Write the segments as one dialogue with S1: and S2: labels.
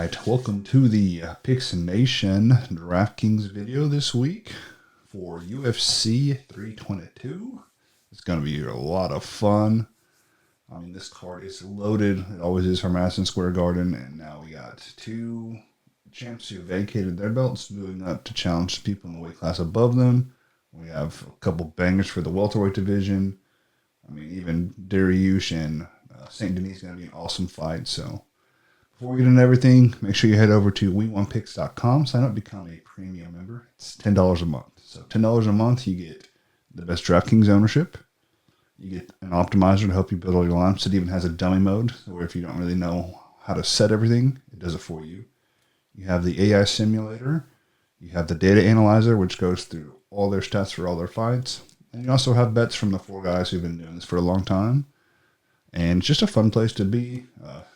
S1: right, welcome to the Picks Nation DraftKings video this week for UFC 322. It's going to be a lot of fun. I mean, this card is loaded. It always is for Madison Square Garden, and now we got two champs who vacated their belts moving up to challenge people in the weight class above them. We have a couple bangers for the welterweight division. I mean, even Dariush and St. Denis is going to be an awesome fight, so before we get into everything, make sure you head over to we1picks.com, sign up, become a premium member. It's $10 a month. So $10 a month, you get the best DraftKings ownership. You get an optimizer to help you build all your lineups. It even has a dummy mode where if you don't really know how to set everything, it does it for you. You have the AI simulator. You have the data analyzer, which goes through all their stats for all their fights. And you also have bets from the four guys who've been doing this for a long time. And it's just a fun place to be.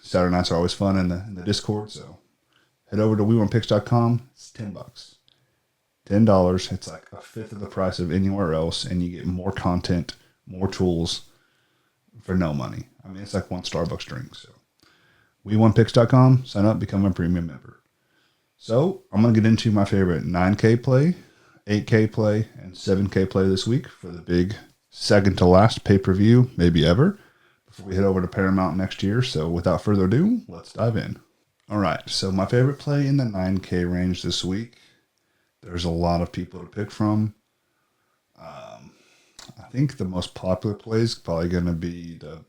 S1: Saturday nights are always fun in the Discord, so head over to we1picks.com. It's $10. $10. It's like a fifth of the price of anywhere else, and you get more content, more tools for no money. I mean, it's like one Starbucks drink. So we1picks.com, sign up, become a premium member. So I'm going to get into my favorite 9K play, 8K play, and 7K play this week for the big second to last pay-per-view, maybe ever, before we head over to Paramount next year. So without further ado, let's dive in. All right, so my favorite play in the 9K range this week, there's a lot of people to pick from. I think the most popular play is probably going to be the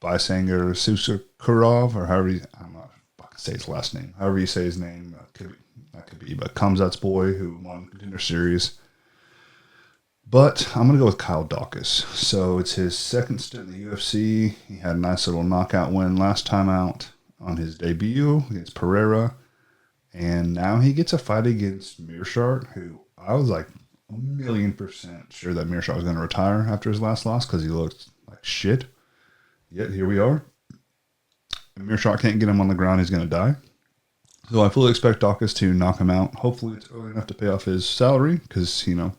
S1: Bysanger Susakurov, or however you, I'm not I can say his last name. However you say his name, could be, but Kamzat's boy who won Contender Series. But I'm going to go with Kyle Dawkins. So it's his second stint in the UFC. He had a nice little knockout win last time out on his debut against Pereira. And now he gets a fight against Meerschaert, who I was like 1,000,000% sure that Meerschaert was going to retire after his last loss because he looked like shit. Yet here we are. If Meerschaert can't get him on the ground, he's going to die. So I fully expect Dawkins to knock him out. Hopefully it's early enough to pay off his salary because, you know,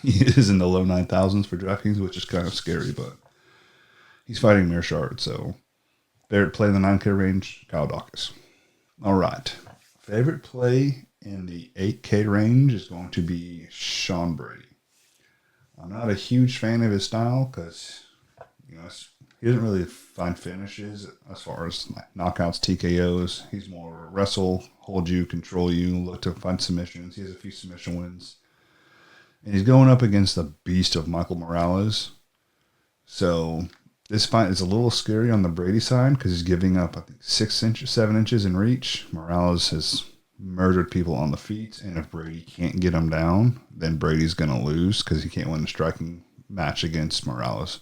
S1: he is in the low 9,000s for DraftKings, which is kind of scary, but he's fighting Meerschaert, so favorite play in the 9K range, Kyle Dawkins. All right. Favorite play in the 8K range is going to be Sean Brady. I'm not a huge fan of his style because, you know, he doesn't really find finishes as far as like knockouts, TKOs. He's more wrestle, hold you, control you, look to find submissions. He has a few submission wins. And he's going up against the beast of Michael Morales. So this fight is a little scary on the Brady side because he's giving up, I think, 7 inches in reach. Morales has murdered people on the feet. And if Brady can't get him down, then Brady's going to lose because he can't win the striking match against Morales.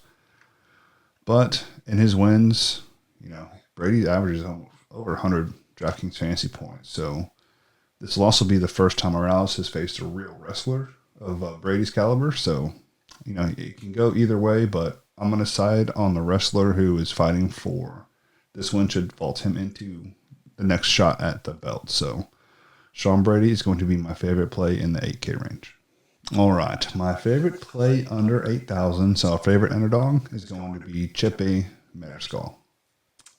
S1: But in his wins, you know, Brady averages over 100 DraftKings fantasy points. So this will also be the first time Morales has faced a real wrestler of Brady's caliber. So, you know, it can go either way, but I'm going to side on the wrestler who is fighting for this win should vault him into the next shot at the belt. So Sean Brady is going to be my favorite play in the 8K range. All right, my favorite play under 8,000, so our favorite underdog is going to be Chepe Mariscal.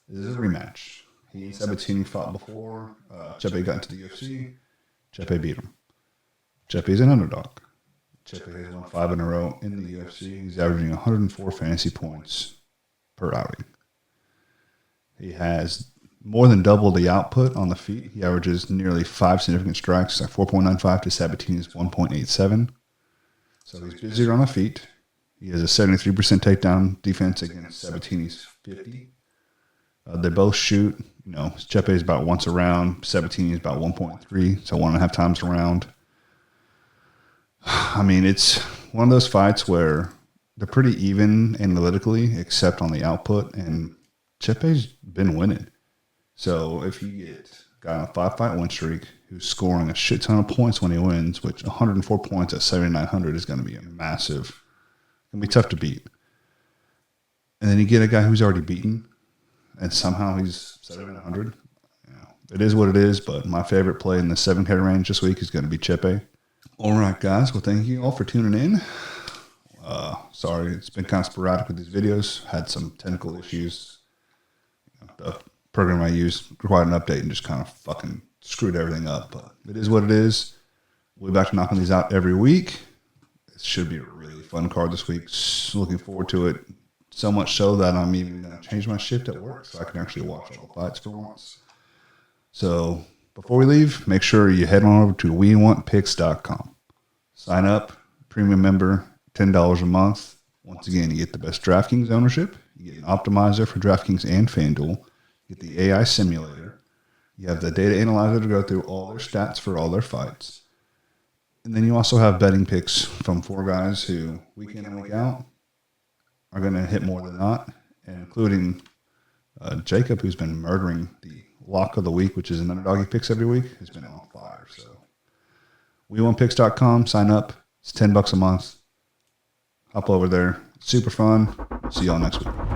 S1: This is a rematch. He and Sabatini fought before. Chepe got into the UFC. Chepe beat him. Chepe is an underdog. Chepe has won 5 in a row in the UFC. He's averaging 104 fantasy points per outing. He has more than double the output on the feet. He averages nearly 5 significant strikes, like 4.95 to Sabatini's 1.87. So he's busier on the feet. He has a 73% takedown defense against Sabatini's 50. They both shoot. You know, Chepe is about once a round. Sabatini is about 1.3, so 1.5 times a round. I mean, it's one of those fights where they're pretty even analytically, except on the output, and Chepe's been winning. So if you get a guy on a 5-fight win streak who's scoring a shit ton of points when he wins, which 104 points at 7,900 is going to be a massive, it's going to be tough to beat. And then you get a guy who's already beaten, and somehow he's 7,100. You know, it is what it is, but my favorite play in the 7K range this week is going to be Chepe. All right, guys. Well, thank you all for tuning in. Sorry, it's been kind of sporadic with these videos. Had some technical issues. The program I use required an update and just kind of fucking screwed everything up. But it is what it is. We'll be back to knocking these out every week. It should be a really fun card this week. Looking forward to it. So much so that I'm even going to change my shift at work so I can actually watch all the fights for once. So before we leave, make sure you head on over to WeWantPicks.com. Sign up, premium member, $10 a month. Once again, you get the best DraftKings ownership. You get an optimizer for DraftKings and FanDuel. You get the AI simulator. You have the data analyzer to go through all their stats for all their fights. And then you also have betting picks from 4 guys who, week in and week out, are going to hit more than not, including Jacob, who's been murdering the lock of the week, which is an underdog he picks every week, has been on fire. So, WeWantPicks.com, sign up. It's $10 a month. Hop over there. Super fun. See y'all next week.